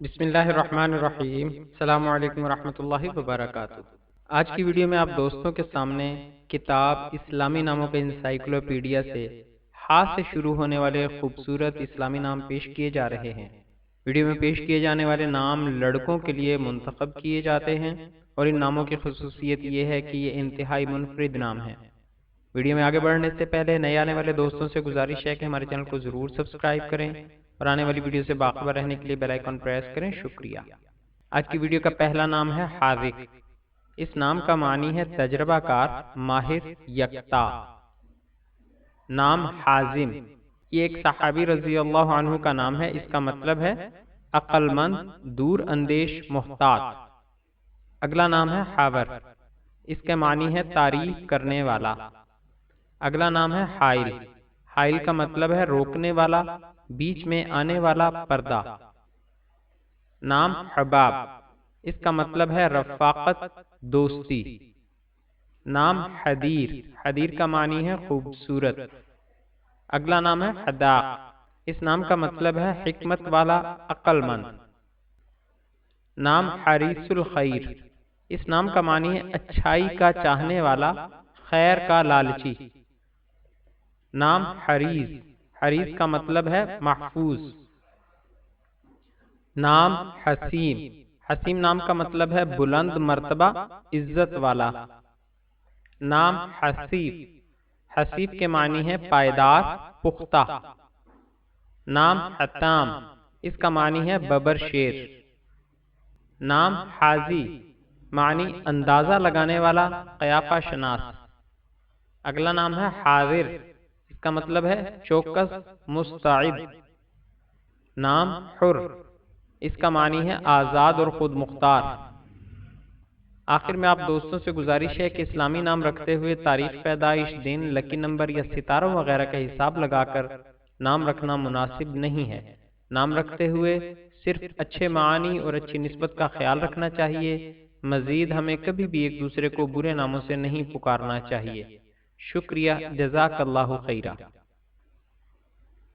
بسم اللہ الرحمن الرحیم۔ السلام علیکم ورحمۃ اللہ وبرکاتہ۔ آج کی ویڈیو میں آپ دوستوں کے سامنے کتاب اسلامی ناموں کے انسائیکلوپیڈیا سے ہا سے شروع ہونے والے خوبصورت اسلامی نام پیش کیے جا رہے ہیں۔ ویڈیو میں پیش کیے جانے والے نام لڑکوں کے لیے منتخب کیے جاتے ہیں اور ان ناموں کی خصوصیت یہ ہے کہ یہ انتہائی منفرد نام ہیں۔ ویڈیو میں آگے بڑھنے سے پہلے نئے آنے والے دوستوں سے گزارش ہے کہ ہمارے چینل کو ضرور سبسکرائب کریں اور آنے والی ویڈیو سے باخبر رہنے کے لیے بیل آئیکن پریس کریں۔ شکریہ۔ آج کی ویڈیو کا پہلا نام ہے حاذق۔ اس نام کا معنی ہے تجربہ کار، ماہر، یکتا۔ نام حازم، یہ ایک صحابی رضی اللہ عنہ کا نام ہے۔ اس کا مطلب ہے عقل مند، دور اندیش، محتاط۔ اگلا نام ہے حاور، اس کے معنی ہے تعریف کرنے والا۔ اگلا نام ہے حائل۔ حائل کا مطلب ہے روکنے والا، بیچ میں آنے والا، پردہ۔ نام حباب، اس کا مطلب ہے رفاقت، دوستی۔ نام حدیر، حدیر کا معنی ہے خوبصورت۔ اگلا نام ہے حداق، اس نام کا مطلب ہے حکمت والا، عقل مند۔ نام حریص الخیر، اس نام کا معنی ہے اچھائی کا چاہنے والا، خیر کا لالچی۔ نام حریز، حریز کا مطلب ہے محفوظ۔ نام حسیم، حسیم نام کا مطلب ہے بلند مرتبہ، عزت والا۔ نام حسیب، حسیب کے معنی ہے پائیدار، پختہ۔ نام حتام، اس کا معنی ہے ببر شیر۔ نام حاضی، معنی اندازہ لگانے والا، قیافہ شناس۔ اگلا نام ہے حاضر، اس کا مطلب ہے چوکس، مستعد۔ نام حر، اس کا معنی ہے آزاد اور خود مختار۔ آخر میں آپ دوستوں سے گزارش ہے کہ اسلامی نام رکھتے ہوئے تاریخ پیدائش، دن، لکی نمبر یا ستاروں وغیرہ کا حساب لگا کر نام رکھنا مناسب نہیں ہے۔ نام رکھتے ہوئے صرف اچھے معنی اور اچھی نسبت کا خیال رکھنا چاہیے۔ مزید ہمیں کبھی بھی ایک دوسرے کو برے ناموں سے نہیں پکارنا چاہیے۔ شکریہ، جزاک اللہ خیرہ۔